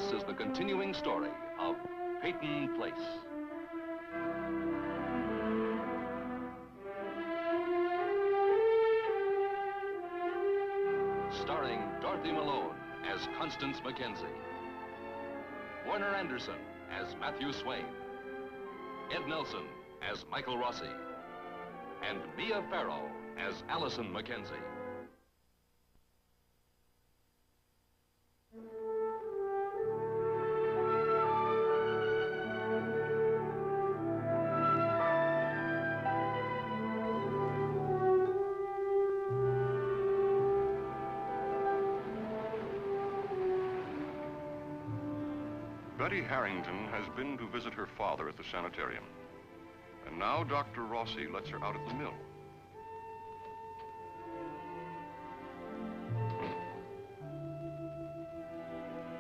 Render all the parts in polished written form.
This is the continuing story of Peyton Place. Starring Dorothy Malone as Constance Mackenzie, Warner Anderson as Matthew Swain, Ed Nelson as Michael Rossi, and Mia Farrow as Allison Mackenzie. Betty Harrington has been to visit her father at the sanitarium. And now Dr. Rossi lets her out at the mill.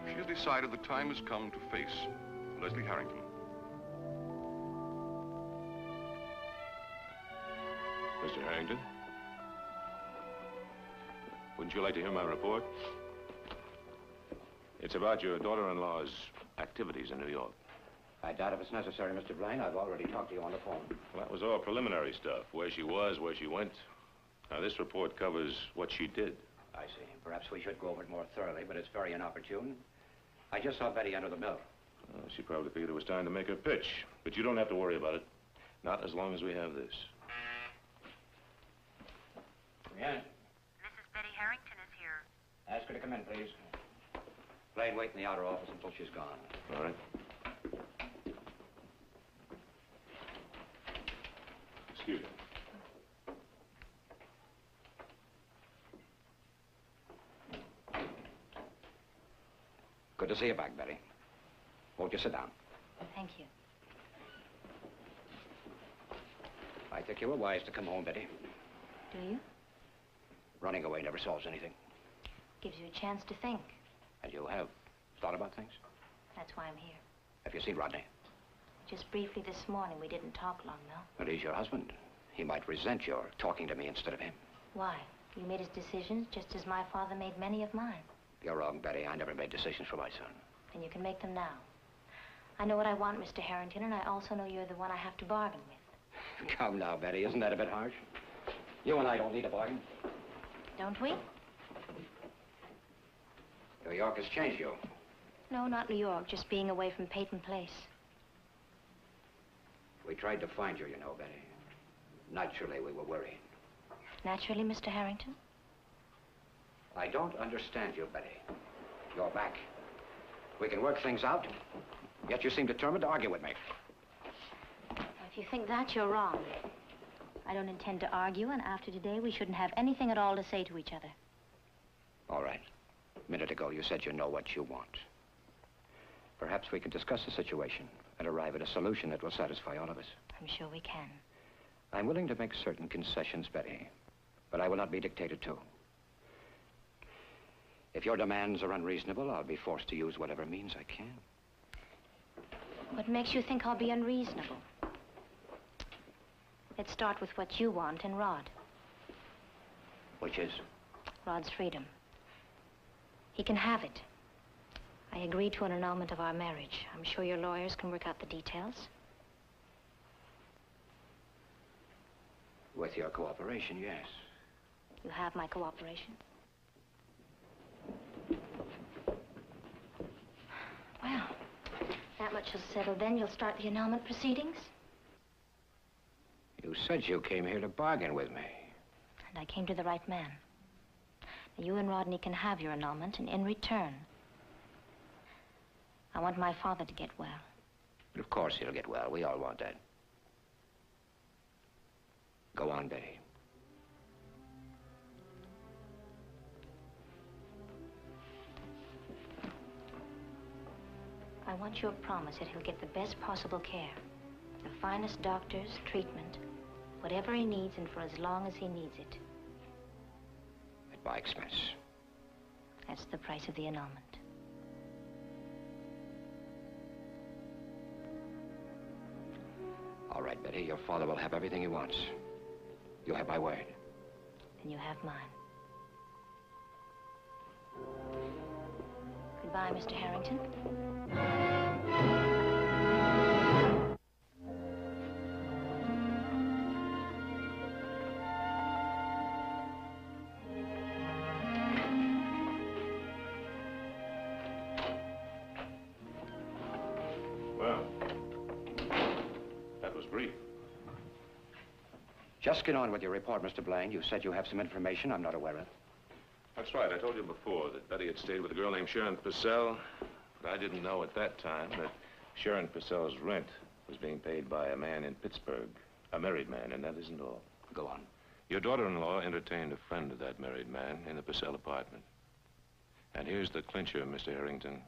She has decided the time has come to face Leslie Harrington. Mr. Harrington, wouldn't you like to hear my report? It's about your daughter-in-law's activities in New York. I doubt if it's necessary, Mr. Blaine. I've already talked to you on the phone. Well, that was all preliminary stuff. Where she was, where she went. Now, this report covers what she did. I see. Perhaps we should go over it more thoroughly, but it's very inopportune. I just saw Betty enter the mill. She probably figured it was time to make her pitch. But you don't have to worry about it. Not as long as we have this. Yeah? Mrs. Betty Harrington is here. Ask her to come in, please. Blaine, wait in the outer office until she's gone. All right. Excuse me. Good to see you back, Betty. Won't you sit down? Thank you. I think you were wise to come home, Betty. Do you? Running away never solves anything. Gives you a chance to think. And you have thought about things? That's why I'm here. Have you seen Rodney? Just briefly this morning. We didn't talk long, though. But he's your husband. He might resent your talking to me instead of him. Why? You made his decisions just as my father made many of mine. You're wrong, Betty. I never made decisions for my son. And you can make them now. I know what I want, Mr. Harrington, and I also know you're the one I have to bargain with. Come now, Betty. Isn't that a bit harsh? You and I don't need a bargain. Don't we? New York has changed you. No, not New York. Just being away from Peyton Place. We tried to find you, you know, Betty. Naturally, we were worried. Naturally, Mr. Harrington? I don't understand you, Betty. You're back. We can work things out, yet you seem determined to argue with me. If you think that, you're wrong. I don't intend to argue, and after today, we shouldn't have anything at all to say to each other. All right. A minute ago, you said you know what you want. Perhaps we can discuss the situation and arrive at a solution that will satisfy all of us. I'm sure we can. I'm willing to make certain concessions, Betty, but I will not be dictated to. If your demands are unreasonable, I'll be forced to use whatever means I can. What makes you think I'll be unreasonable? Let's start with what you want in Rod. Which is? Rod's freedom. He can have it. I agreed to an annulment of our marriage. I'm sure your lawyers can work out the details. With your cooperation, yes. You have my cooperation. Well, that much is settled then. You'll start the annulment proceedings? You said you came here to bargain with me. And I came to the right man. Now, you and Rodney can have your annulment, and in return, I want my father to get well. But of course he'll get well. We all want that. Go on, Betty. I want your promise that he'll get the best possible care. The finest doctors, treatment, whatever he needs and for as long as he needs it. At my expense. That's the price of the annulment. All right, Betty, your father will have everything he wants. You have my word. And you have mine. Goodbye, Mr. Harrington. Well, that was brief. Just get on with your report, Mr. Blaine. You said you have some information I'm not aware of. That's right. I told you before that Betty had stayed with a girl named Sharon Purcell, but I didn't know at that time that Sharon Purcell's rent was being paid by a man in Pittsburgh, a married man, and that isn't all. Go on. Your daughter-in-law entertained a friend of that married man in the Purcell apartment. And here's the clincher, Mr. Harrington.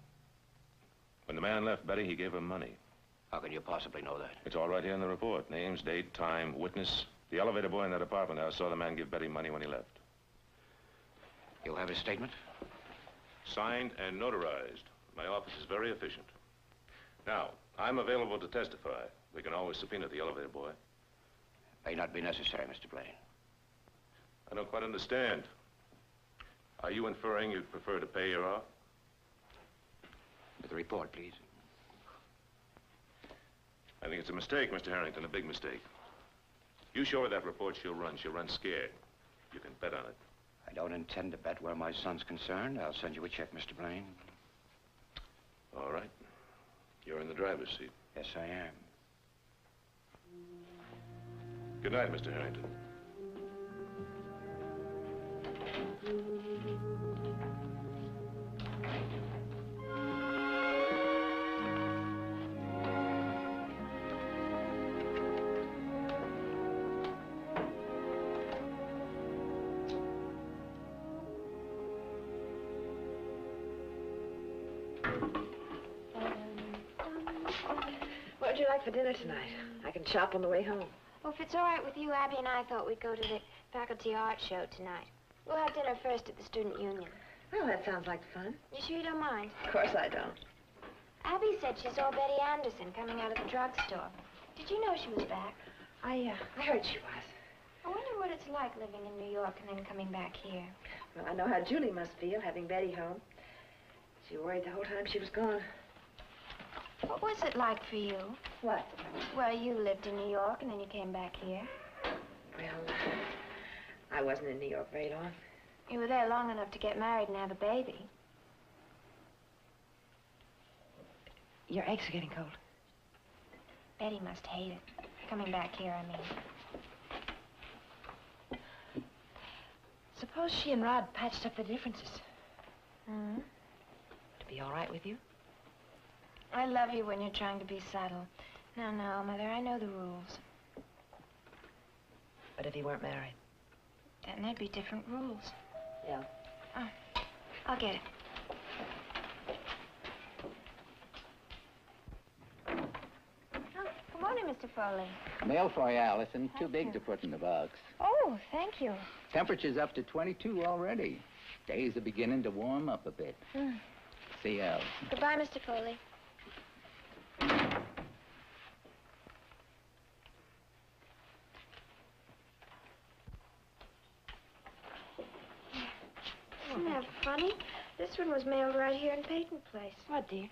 When the man left Betty, he gave her money. How can you possibly know that? It's all right here in the report. Names, date, time, witness. The elevator boy in that apartment house saw the man give Betty money when he left. You'll have his statement? Signed and notarized. My office is very efficient. Now, I'm available to testify. We can always subpoena the elevator boy. May not be necessary, Mr. Blaine. I don't quite understand. Are you inferring you'd prefer to pay her off? With the report, please. I think it's a mistake, Mr. Harrington, a big mistake. You show her that report, she'll run. She'll run scared. You can bet on it. I don't intend to bet where my son's concerned. I'll send you a check, Mr. Blaine. All right. You're in the driver's seat. Yes, I am. Good night, Mr. Harrington. What would you like for dinner tonight? I can shop on the way home. Well, if it's all right with you, Abby and I thought we'd go to the faculty art show tonight. We'll have dinner first at the Student Union. Well, that sounds like fun. You sure you don't mind? Of course I don't. Abby said she saw Betty Anderson coming out of the drugstore. Did you know she was back? I heard she was. I wonder what it's like living in New York and then coming back here. Well, I know how Julie must feel, having Betty home. She worried the whole time she was gone. What was it like for you? What? Well, you lived in New York and then you came back here. Well, I wasn't in New York very long. You were there long enough to get married and have a baby. Your eggs are getting cold. Betty must hate it. Coming back here, I mean. Suppose she and Rod patched up the differences. Hmm? To be all right with you? I love you when you're trying to be subtle. No, Mother, I know the rules. But if you weren't married? Then there'd be different rules. Yeah. Oh, I'll get it. Oh, good morning, Mr. Foley. Mail for you, Allison. Too big to put in the box. Oh, thank you. Temperature's up to 22 already. Days are beginning to warm up a bit. See you, Allison. Goodbye, Mr. Foley. Isn't that funny? This one was mailed right here in Peyton Place. What, dear?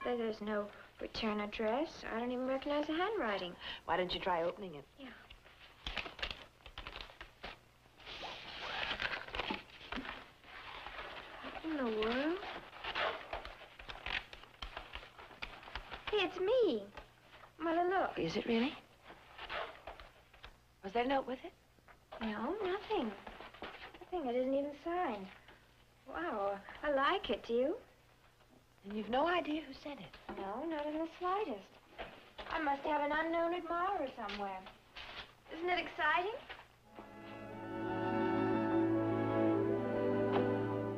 There's no return address. I don't even recognize the handwriting. Why don't you try opening it? Yeah. What in the world? Hey, it's me. Mother, look. Is it really? Was there a note with it? No, nothing. Nothing. It isn't even signed. Wow, I like it. Do you? And you've no idea who sent it? No, not in the slightest. I must have an unknown admirer somewhere. Isn't it exciting?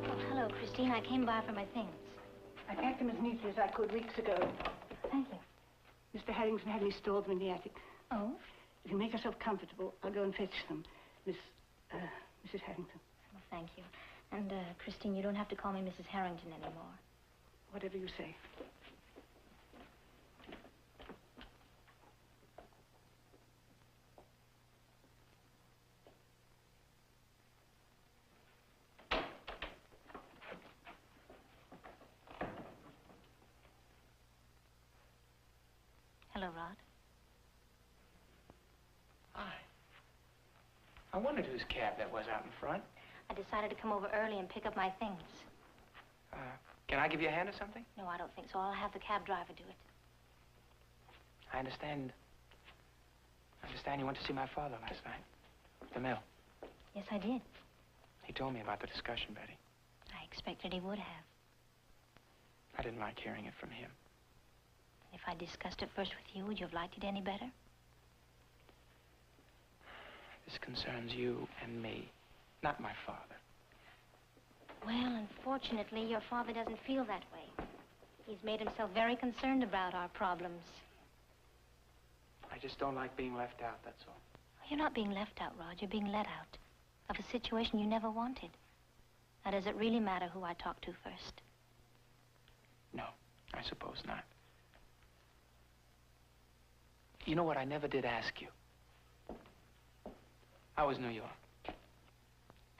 Oh, hello, Christine. I came by for my things. I packed them as neatly as I could weeks ago. Thank you. Mr. Harrington had me stored them in the attic. Oh? If you make yourself comfortable, I'll go and fetch them. Mrs. Harrington. Well, thank you. And, Christine, you don't have to call me Mrs. Harrington anymore. Whatever you say. Rod. Hi. I wondered whose cab that was out in front. I decided to come over early and pick up my things. Can I give you a hand or something? No, I don't think so. I'll have the cab driver do it. I understand you went to see my father last night. The mill. Yes, I did. He told me about the discussion, Betty. I expected he would have. I didn't like hearing it from him. If I discussed it first with you, would you have liked it any better? This concerns you and me, not my father. Well, unfortunately, your father doesn't feel that way. He's made himself very concerned about our problems. I just don't like being left out, that's all. You're not being left out, Rod. You're being let out of a situation you never wanted. Now, does it really matter who I talk to first? No, I suppose not. You know what? I never did ask you. How was New York?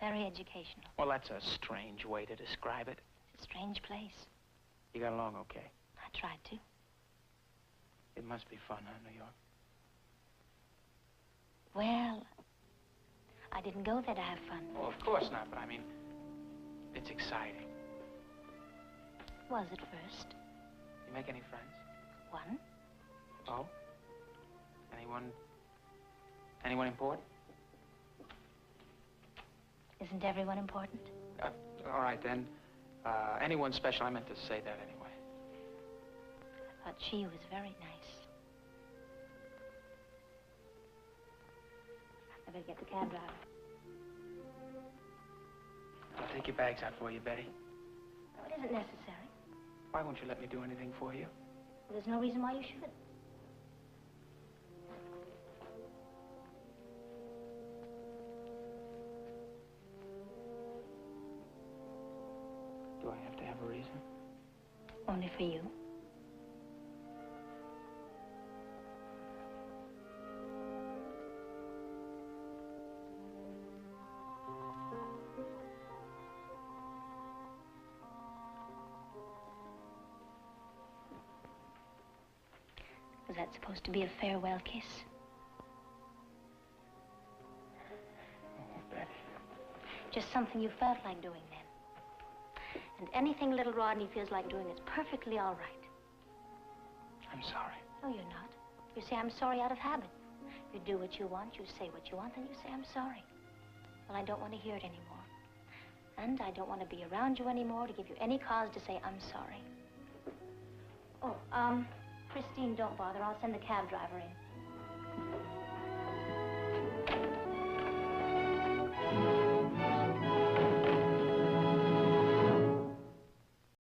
Very educational. Well, that's a strange way to describe it. It's a strange place. You got along okay? I tried to. It must be fun, huh, New York? Well, I didn't go there to have fun. Oh, of course not, but I mean, it's exciting. Was at first. You make any friends? One. Oh? Anyone important? Isn't everyone important? All right, then. Anyone special? I meant to say that anyway. I thought she was very nice. I better get the cab driver. I'll take your bags out for you, Betty. No, it isn't necessary. Why won't you let me do anything for you? Well, there's no reason why you should. Do I have to have a reason? Only for you. Was that supposed to be a farewell kiss? Oh, Betty. Just something you felt like doing then. And anything little Rodney feels like doing is perfectly all right. I'm sorry. No, you're not. You say I'm sorry out of habit. You do what you want, you say what you want, then you say I'm sorry. Well, I don't want to hear it anymore. And I don't want to be around you anymore to give you any cause to say I'm sorry. Oh, Christine, don't bother. I'll send the cab driver in.